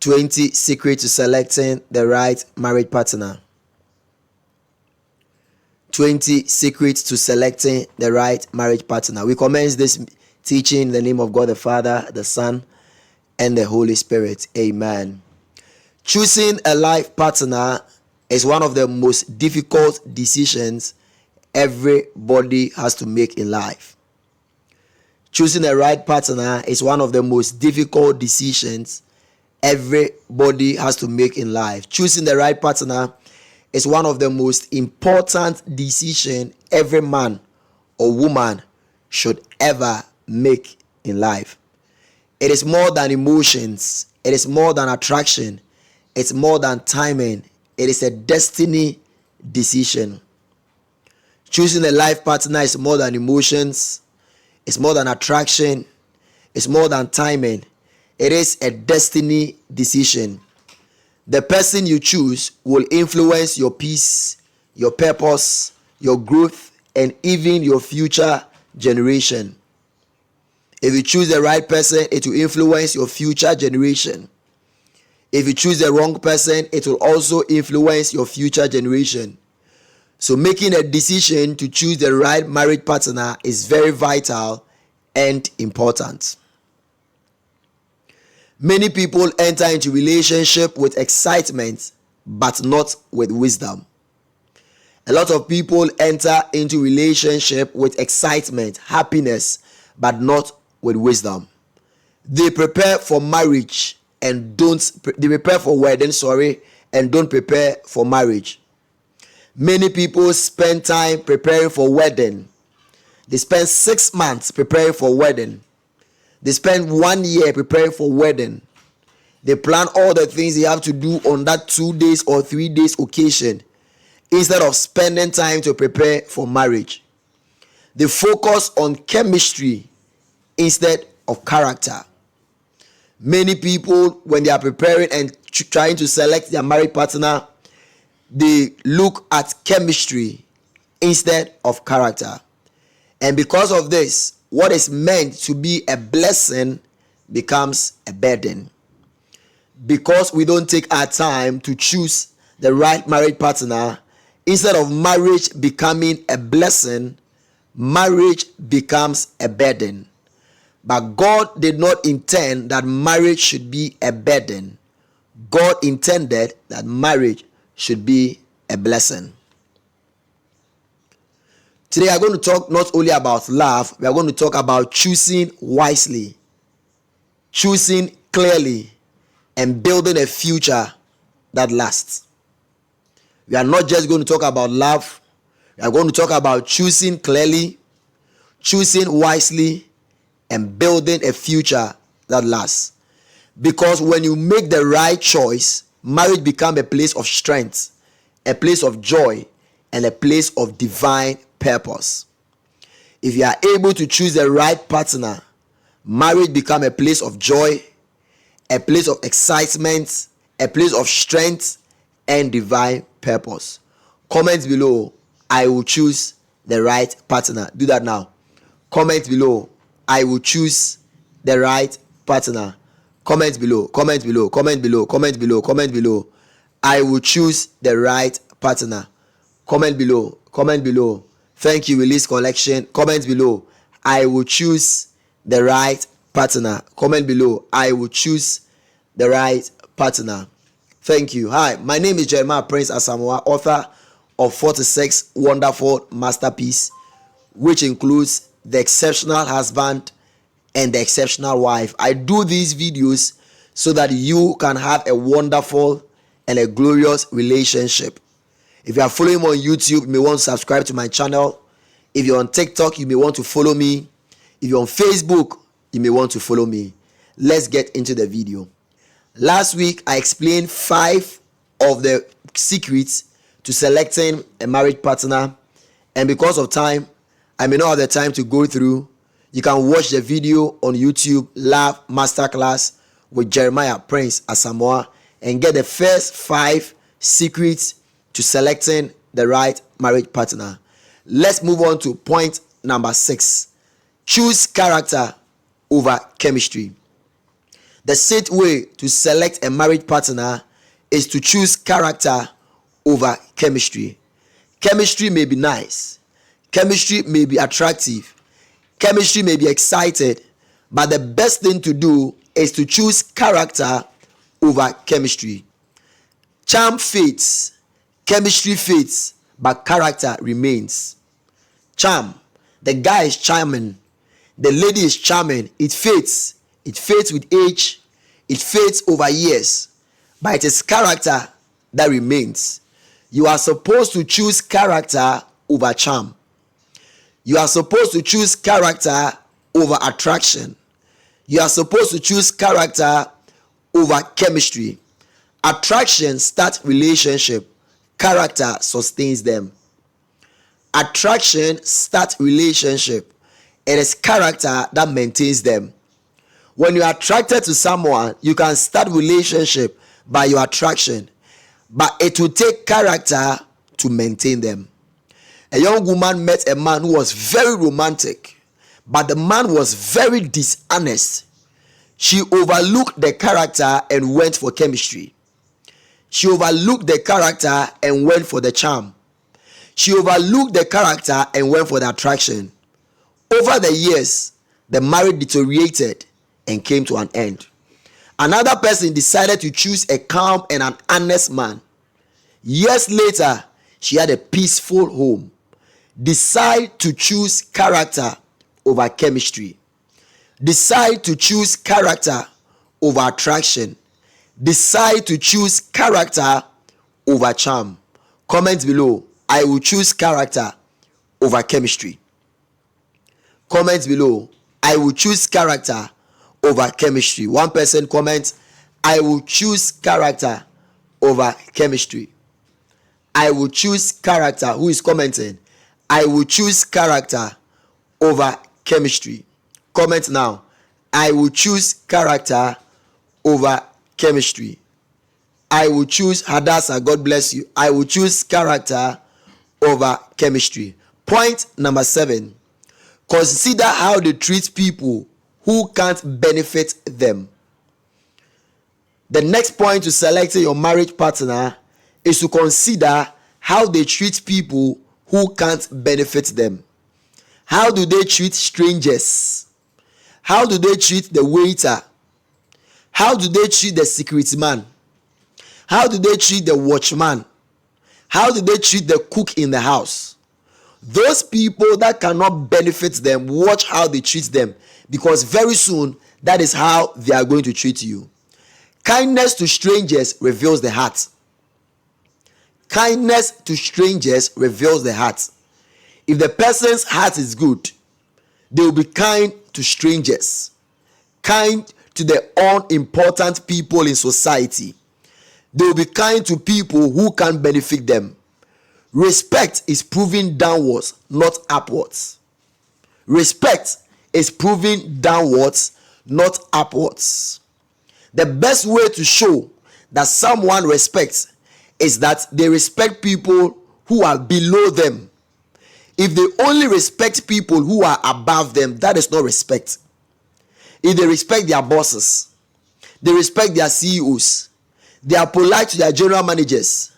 20 secrets to selecting the right marriage partner. 20 secrets to selecting the right marriage partner. We commence this teaching in the name of God the Father, the Son, and the Holy Spirit. Amen. Choosing a life partner is one of the most difficult decisions everybody has to make in life. Choosing the right partner is one of the most difficult decisions everybody has to make in life. Choosing the right partner is one of the most important decisions every man or woman should ever make in life. It is more than emotions. It is more than attraction. It's more than timing. It is a destiny decision. Choosing a life partner is more than emotions. It's more than attraction. It's more than timing. It is a destiny decision. The person you choose will influence your peace, your purpose, your growth, and even your future generation. If you choose the right person, it will influence your future generation. If you choose the wrong person, it will also influence your future generation. So making a decision to choose the right marriage partner is very vital and important. Many people enter into relationship with excitement, but not with wisdom. A lot of people enter into relationship with excitement, happiness, but not with wisdom. They prepare for marriage and they prepare for wedding, and don't prepare for marriage. Many people spend time preparing for wedding. They spend 6 months preparing for wedding. They spend 1 year preparing for wedding. They plan all the things they have to do on that 2 days or 3 days occasion instead of spending time to prepare for marriage. They focus on chemistry instead of character. Many people, when they are preparing and trying to select their marriage partner, they look at chemistry instead of character. And because of this, what is meant to be a blessing becomes a burden. Because we don't take our time to choose the right marriage partner, instead of marriage becoming a blessing, marriage becomes a burden. But God did not intend that marriage should be a burden. God intended that marriage should be a blessing. Today, I'm going to talk not only about love, we are going to talk about choosing wisely, choosing clearly, and building a future that lasts. We are not just going to talk about love, we are going to talk about choosing clearly, choosing wisely, and building a future that lasts. Because when you make the right choice, marriage becomes a place of strength, a place of joy, and a place of divine purpose. If you are able to choose the right partner, marriage becomes a place of joy, a place of excitement, a place of strength, and divine purpose. Comment below, I will choose the right partner. Do that now. Comment below, I will choose the right partner. Comment below, comment below, comment below, comment below, comment below. I will choose the right partner. Comment below, comment below. Thank you, Release Collection. Comment below, I will choose the right partner. Comment below, I will choose the right partner. Thank you. Hi, my name is Jeremiah Prince Asamoah, author of 46 Wonderful Masterpieces, which includes The Exceptional Husband and The Exceptional Wife. I do these videos so that you can have a wonderful and a glorious relationship. If you are following me on YouTube, you may want to subscribe to my channel. If you're on TikTok, you may want to follow me. If you're on Facebook, you may want to follow me. Let's get into the video. Last week, I explained 5 of the secrets to selecting a marriage partner. And because of time, I may not have the time to go through. You can watch the video on YouTube, Love Masterclass with Jeremiah Prince Asamoah, and get the first 5 secrets to selecting the right marriage partner. Let's move on to point number 6. Choose character over chemistry. The safe way to select a marriage partner is to choose character over chemistry. Chemistry may be nice, chemistry may be attractive, chemistry may be excited, but the best thing to do is to choose character over chemistry. Charm fades, chemistry fades, but character remains. Charm, the guy is charming, the lady is charming, it fades with age, it fades over years, but it is character that remains. You are supposed to choose character over charm. You are supposed to choose character over attraction. You are supposed to choose character over chemistry. Attraction starts relationship, character sustains them. Attraction starts relationship, it is character that maintains them. When you are attracted to someone, you can start relationship by your attraction, but it will take character to maintain them. A young woman met a man who was very romantic, but the man was very dishonest. She overlooked the character and went for chemistry. She overlooked the character and went for the charm. She overlooked the character and went for the attraction. Over the years, the marriage deteriorated and came to an end. Another person decided to choose a calm and an honest man. Years later, she had a peaceful home. Decide to choose character over chemistry. Decide to choose character over attraction. Decide to choose character over charm. Comment below, I will choose character over chemistry. Comment below, I will choose character over chemistry. One person comments, I will choose character over chemistry. I will choose character. Who is commenting? I will choose character over chemistry. Comment now. I will choose character over chemistry. I will choose Hadassah. God bless you. I will choose character over chemistry. Point number 7. Consider how they treat people who can't benefit them. The next point to selecting your marriage partner is to consider how they treat people who can't benefit them. How do they treat strangers? How do they treat the waiter? How do they treat the security man? How do they treat the watchman? How do they treat the cook in the house? Those people that cannot benefit them, watch how they treat them, because very soon that is how they are going to treat you. Kindness to strangers reveals the heart. Kindness to strangers reveals the heart. If the person's heart is good, they will be kind to strangers, kind to the unimportant people in society. They will be kind to people who can benefit them. Respect is proven downwards, not upwards. Respect is proven downwards, not upwards. The best way to show that someone respects is that they respect people who are below them. If they only respect people who are above them, that is not respect. If they respect their bosses, they respect their CEOs, they are polite to their general managers,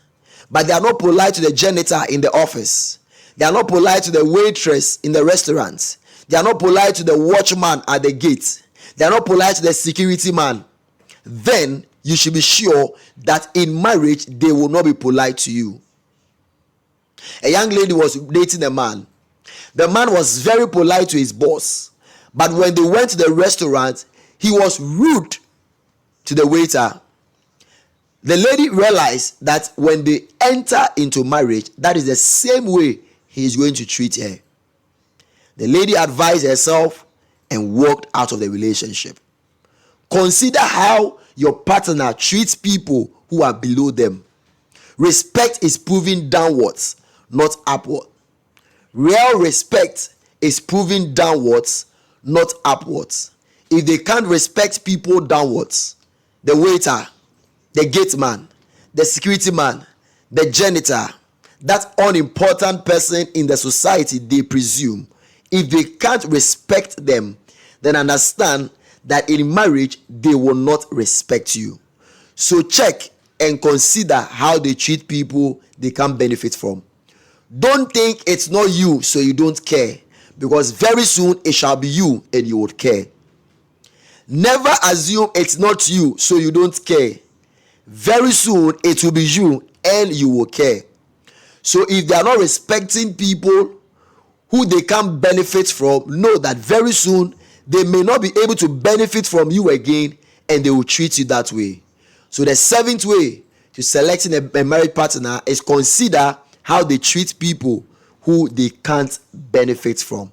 but they are not polite to the janitor in the office. They are not polite to the waitress in the restaurant. They are not polite to the watchman at the gate. They are not polite to the security man. Then you should be sure that in marriage they will not be polite to you. A young lady was dating a man. The man was very polite to his boss, but when they went to the restaurant, he was rude to the waiter. The lady realized that when they enter into marriage, that is the same way he is going to treat her. The lady advised herself and walked out of the relationship. Consider how your partner treats people who are below them. Respect is proven downwards, not upward. Real respect is proven downwards, not upwards. If they can't respect people downwards, the waiter, the gate man, the security man, the janitor, that unimportant person in the society they presume, if they can't respect them, then understand that in marriage they will not respect you. So check and consider how they treat people they can benefit from. Don't think it's not you so you don't care, because very soon it shall be you and you would care. Never assume it's not you so you don't care. Very soon it will be you and you will care. So if they are not respecting people who they can benefit from, know that very soon they may not be able to benefit from you again, and they will treat you that way. So the seventh way to selecting a marriage partner is consider how they treat people who they can't benefit from.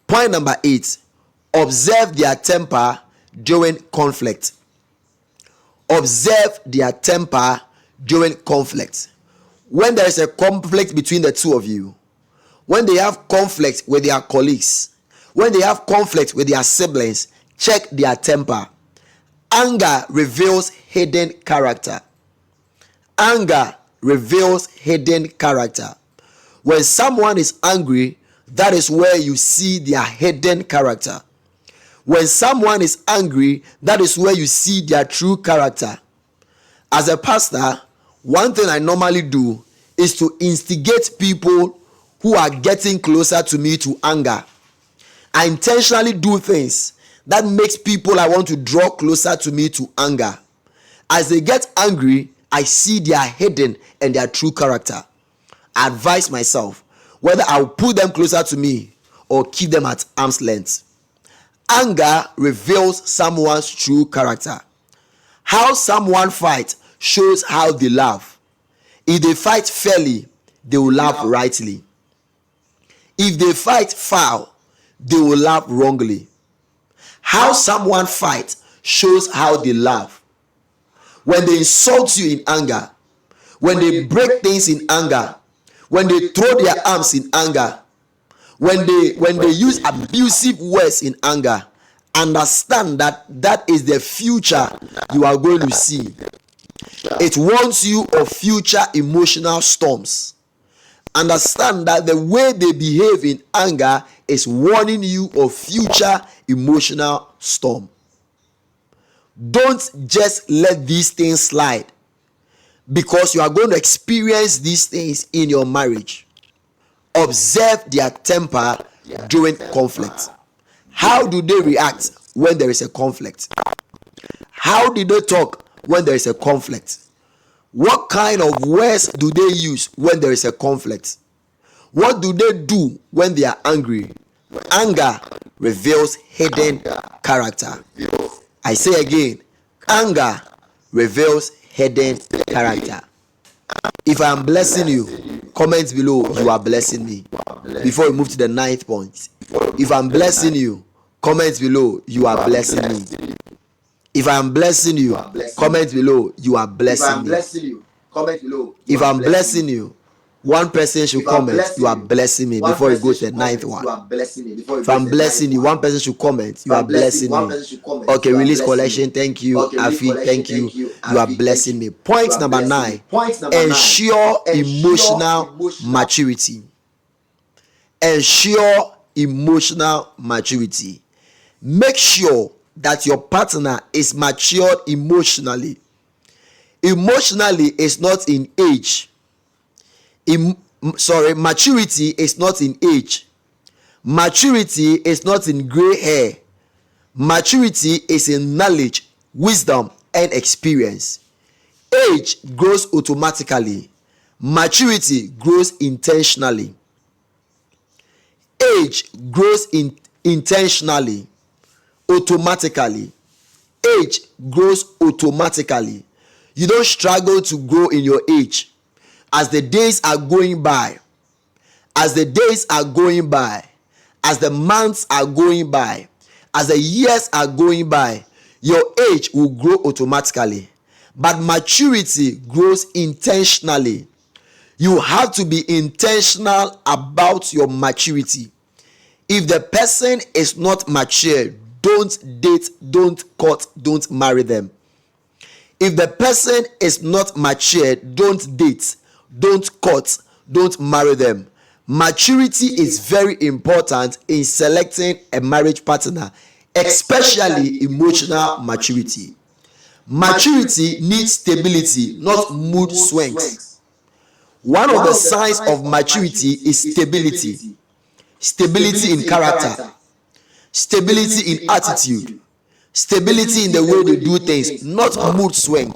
Point number 8, observe their temper during conflict. Observe their temper during conflict. When there is a conflict between the two of you, when they have conflict with their colleagues, when they have conflict with their siblings, check their temper. Anger reveals hidden character. Anger reveals hidden character. When someone is angry, that is where you see their hidden character. When someone is angry, that is where you see their true character. As a pastor, one thing I normally do is to instigate people who are getting closer to me to anger. I intentionally do things that makes people I want to draw closer to me to anger. As they get angry, I see their hidden and their true character. I advise myself whether I'll put them closer to me or keep them at arm's length. Anger reveals someone's true character. How someone fights shows how they love. If they fight fairly, they will love rightly. If they fight foul, they will love wrongly. How someone fights shows how they love. When they insult you in anger, when they break things in anger, when they throw their arms in anger, when they use abusive words in anger, understand that is the future you are going to see. It warns you of future emotional storms. Understand that the way they behave in anger is warning you of future emotional storm. Don't just let these things slide, because you are going to experience these things in your marriage. Observe their temper during conflict. How do they react when there is a conflict? How do they talk when there is a conflict? What kind of words do they use when there is a conflict? What do they do when they are angry? Anger reveals hidden character. I say again, anger reveals hidden character. If I am blessing you, comment below, you are blessing me. Before we move to the 9th point. If I'm blessing you, comment below, you are blessing me. If I am blessing you, comment below, you are blessing me. If I'm blessing you, one person should comment, you are blessing me, before you go to the 9th one. If I'm blessing you, one person should comment, you are blessing me. Okay, release collection, thank you. Afi, thank you. You are blessing me. Point number 9, ensure emotional maturity. Ensure emotional maturity. Make sure that your partner is matured emotionally. Emotionally is not in age. Maturity is not in age. Maturity is not in gray hair. Maturity is in knowledge, wisdom, and experience. Age grows automatically. Maturity grows intentionally. Age grows intentionally. Automatically. Age grows automatically. You don't struggle to grow in your age. As the days are going by, as the days are going by, as the months are going by, as the years are going by, your age will grow automatically. But maturity grows intentionally. You have to be intentional about your maturity. If the person is not mature, don't date, don't court, don't marry them. If the person is not mature, don't date, don't court, don't marry them. Maturity is very important in selecting a marriage partner. especially emotional maturity. Maturity needs stability, not mood swings. One of the signs of maturity is stability. Stability in character, stability in attitude, stability in the way they do things, not mood swing.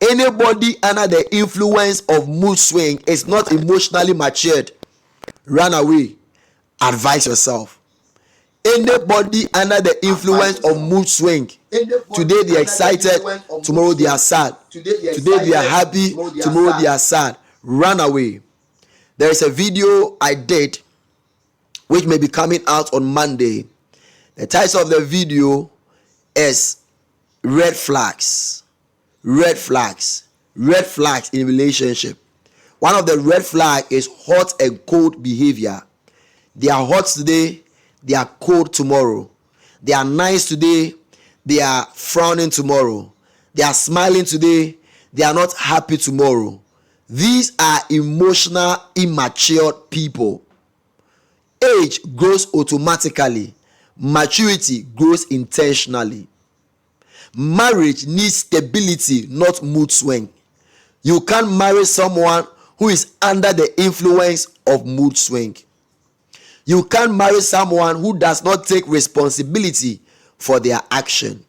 Anybody under the influence of mood swing is not emotionally matured. Run away. Advise yourself. Anybody under the influence of mood swing, today they are excited, tomorrow they are sad. Today they are happy, tomorrow they are sad. Run away. There is a video I did which may be coming out on Monday. The title of the video is Red Flags. Red flags. Red flags in relationship. One of the red flags is hot and cold behavior. They are hot today, they are cold tomorrow. They are nice today, they are frowning tomorrow. They are smiling today, they are not happy tomorrow. These are emotional, immature people. Age grows automatically. Maturity grows intentionally. Marriage needs stability, not mood swing. You can't marry someone who is under the influence of mood swing. You can't marry someone who does not take responsibility for their action.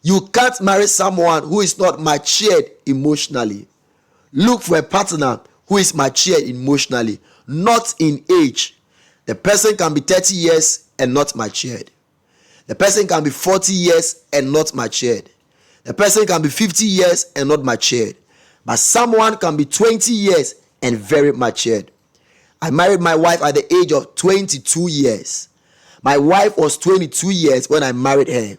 You can't marry someone who is not matured emotionally. Look for a partner who is matured emotionally, not in age. The person can be 30 years and not matured. The person can be 40 years and not matured. The person can be 50 years and not matured. But someone can be 20 years and very matured. I married my wife at the age of 22 years. My wife was 22 years when I married her.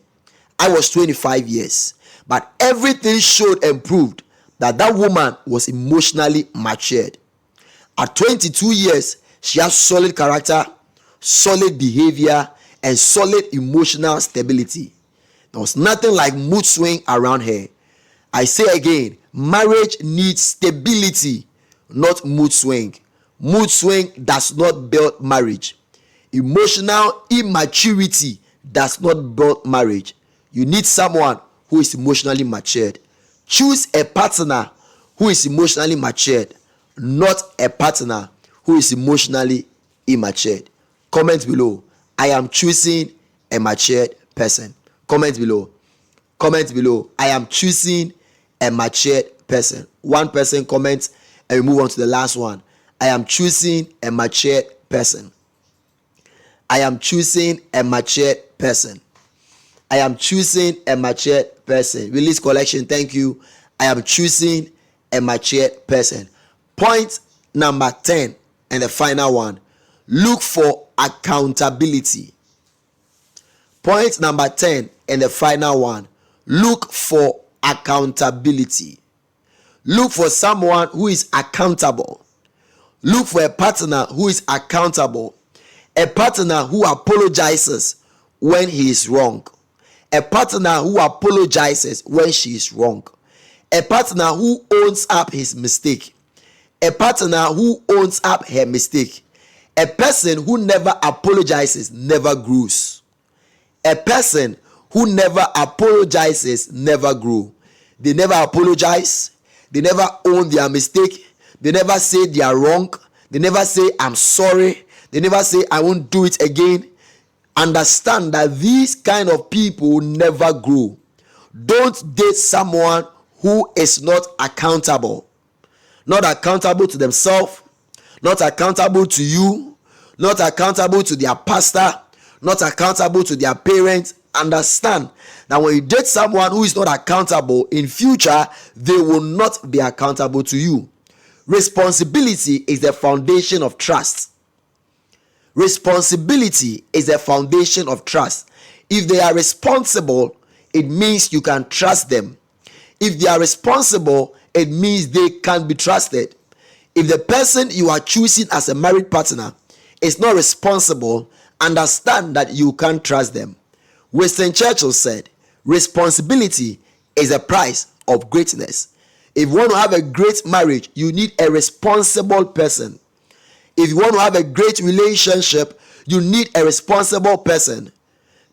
I was 25 years. But everything showed and proved that that woman was emotionally matured. At 22 years, she has solid character, solid behavior, and solid emotional stability. There was nothing like mood swing around her. I say again, marriage needs stability, not mood swing. Mood swing does not build marriage. Emotional immaturity does not build marriage. You need someone who is emotionally matured. Choose a partner who is emotionally matured, not a partner who is emotionally immature. Comment below. I am choosing a matured person. Comment below. Comment below. I am choosing a matured person. One person comments and we move on to the last one. I am choosing a matured person. I am choosing a matured person. I am choosing a matured person. Release collection. Thank you. I am choosing a matured person. Point number 10 and the final one. Look for accountability. Point number 10 and the final one. Look for accountability. Look for someone who is accountable. Look for a partner who is accountable. A partner who apologizes when he is wrong. A partner who apologizes when she is wrong. A partner who owns up his mistake. A partner who owns up her mistake. A person who never apologizes never grows. A person who never apologizes never grows. They never apologize. They never own their mistake. They never say they are wrong. They never say I'm sorry. They never say I won't do it again. Understand that these kind of people never grow. Don't date someone who is not accountable. Not accountable to themselves, not accountable to you, not accountable to their pastor, not accountable to their parents. Understand that when you date someone who is not accountable, in future they will not be accountable to you. Responsibility is the foundation of trust. Responsibility is the foundation of trust. If they are responsible, it means you can trust them. If they are responsible, it means they can be trusted. If the person you are choosing as a married partner is not responsible, understand that you can't trust them. Winston Churchill said, responsibility is the price of greatness. If you want to have a great marriage, you need a responsible person. If you want to have a great relationship, you need a responsible person.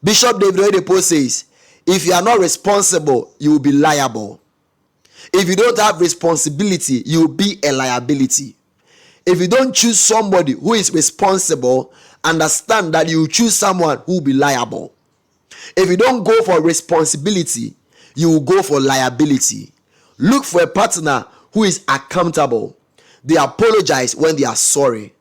Bishop David Oyedepo says, if you are not responsible, you will be liable. If you don't have responsibility, you will be a liability. If you don't choose somebody who is responsible, understand that you choose someone who will be liable. If you don't go for responsibility, you will go for liability. Look for a partner who is accountable. They apologize when they are sorry.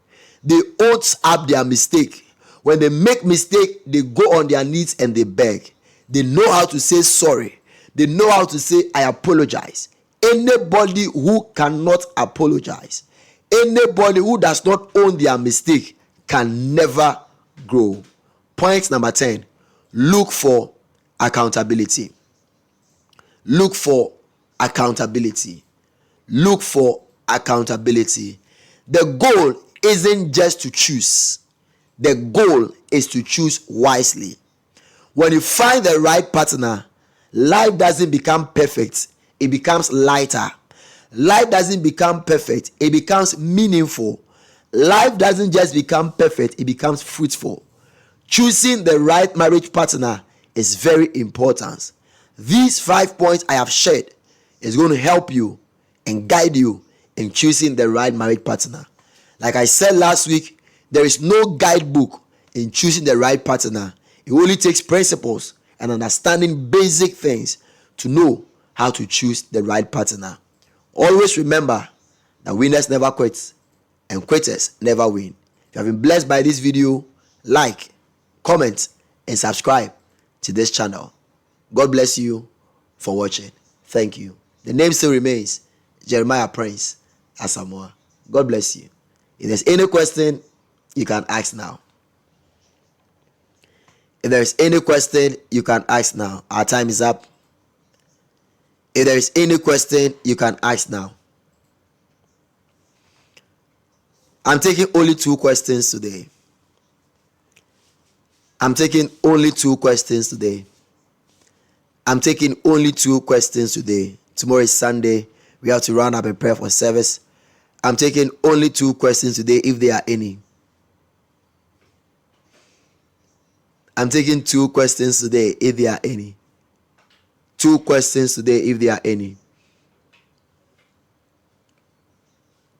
They own up their mistake. When they make mistake, they go on their knees and they beg. They know how to say sorry. They know how to say, I apologize. Anybody who cannot apologize, anybody who does not own their mistake can never grow. Point number 10, look for accountability. Look for accountability. Look for accountability. The goal isn't just to choose. The goal is to choose wisely. When you find the right partner, life doesn't become perfect. It becomes lighter. Life doesn't become perfect. It becomes meaningful. Life doesn't just become perfect. It becomes fruitful. Choosing the right marriage partner is very important. These 5 points I have shared is going to help you and guide you in choosing the right marriage partner. Like I said last week, there is no guidebook in choosing the right partner. It only takes principles and understanding basic things to know how to choose the right partner. Always remember that winners never quit and quitters never win. If you have been blessed by this video, like, comment, and subscribe to this channel. God bless you for watching. Thank you. The name still remains Jeremiah Prince Asamoah. God bless you. If there's any question, you can ask now. If there is any question, you can ask now. Our time is up. If there is any question, you can ask now. I'm taking only 2 questions today. I'm taking only 2 questions today. I'm taking only 2 questions today. Tomorrow is Sunday. We have to run up and prepare for service. I'm taking only 2 questions today, if there are any. I'm taking 2 questions today, if there are any. 2 questions today, if there are any.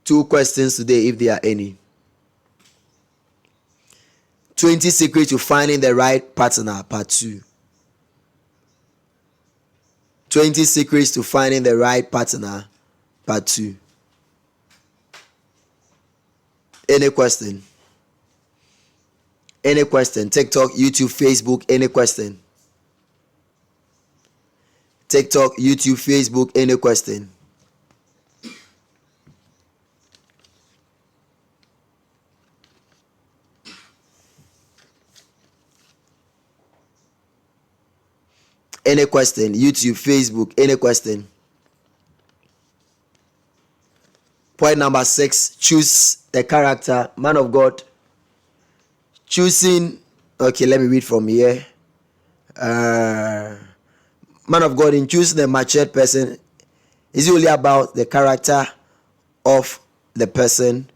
2 questions today, if there are any. 20 secrets to finding the right partner, part 2. 20 secrets to finding the right partner, part 2. Any question? Any question? TikTok, YouTube, Facebook, any question? TikTok, YouTube, Facebook, any question? Any question? YouTube, Facebook, any question? Point number 6, choose the character. Man of God, choosing, okay, let me read from here. Man of God, in choosing the matured person, is it only about the character of the person?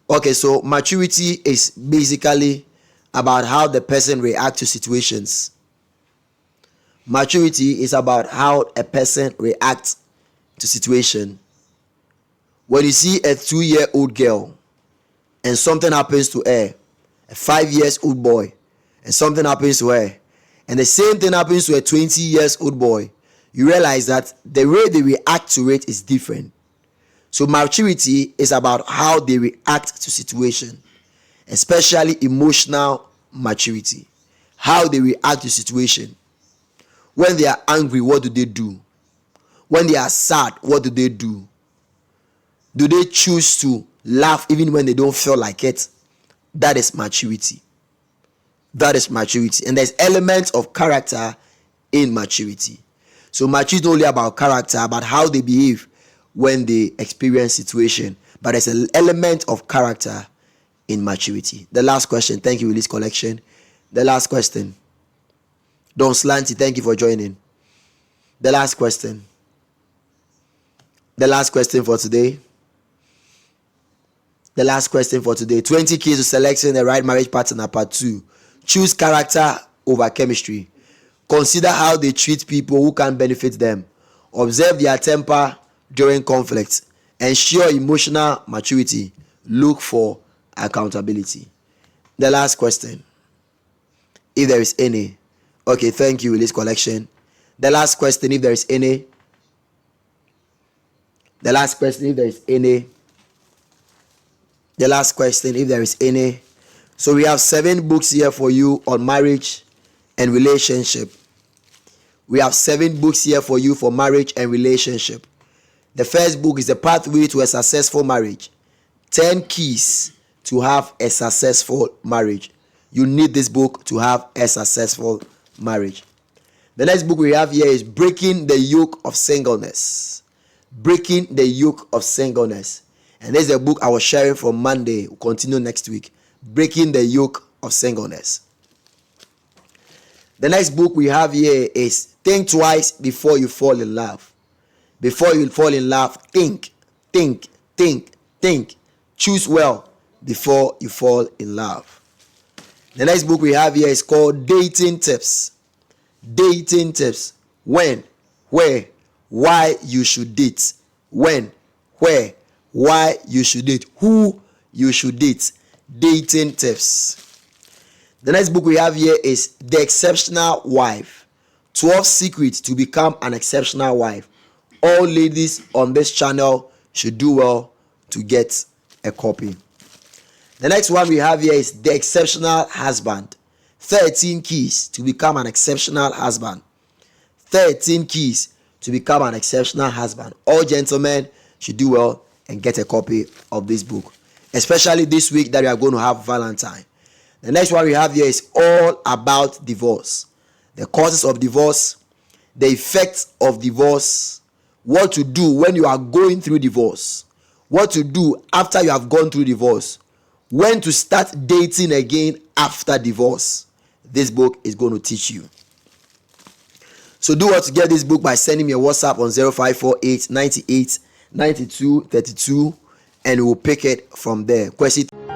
Okay, so maturity is basically about how the person reacts to situations. Maturity is about how a person reacts to situation. When you see a 2-year-old girl and something happens to her, a 5-year-old boy, and something happens to her, and the same thing happens to a 20-year-old boy, you realize that the way they react to it is different. So maturity is about how they react to situation, especially emotional maturity. How they react to situation. When they are angry, what do they do? When they are sad, what do they do? Do they choose to laugh even when they don't feel like it? That is maturity. That is maturity. And there's elements of character in maturity. So maturity is not only about character, about how they behave when they experience situation. But there's an element of character in maturity. The last question. Thank you, Release Collection. The last question. Don Slanty, thank you for joining. The last question. The last question for today. The last question for today. 20 keys to selecting the right marriage partner, part 2. Choose character over chemistry. Consider how they treat people who can benefit them. Observe their temper during conflict. Ensure emotional maturity. Look for accountability. The last question, if there is any. Okay, thank you, Release Collection. The last question, if there is any. The last question, if there is any. The last question, if there is any. So we have 7 books here for you on marriage and relationship. We have 7 books here for you for marriage and relationship. The first book is The Pathway to a Successful Marriage. 10 keys to have a successful marriage. You need this book to have a successful marriage. The next book we have here is Breaking the Yoke of Singleness. Breaking the Yoke of Singleness. And this is the book I was sharing from Monday. We'll continue next week. Breaking the Yoke of Singleness. The next book we have here is Think Twice Before You Fall in Love. Before you fall in love, think. Choose well before you fall in love. The next book we have here is called Dating Tips. Dating Tips. When, where, why you should date. When, where, why you should date. Who you should date. Dating Tips. The next book we have here is The Exceptional Wife. 12 Secrets to Become an Exceptional Wife. All ladies on this channel should do well to get a copy. The next one we have here is The Exceptional Husband. 13 Keys to Become an Exceptional Husband. 13 Keys to Become an Exceptional Husband. All gentlemen should do well and get a copy of this book. Especially this week that we are going to have Valentine. The next one we have here is All About Divorce. The causes of divorce, the effects of divorce, what to do when you are going through divorce, what to do after you have gone through divorce, when to start dating again after divorce. This book is going to teach you. So do what to get this book by sending me a WhatsApp on 0548 98 92 32 and we'll pick it from there. Question.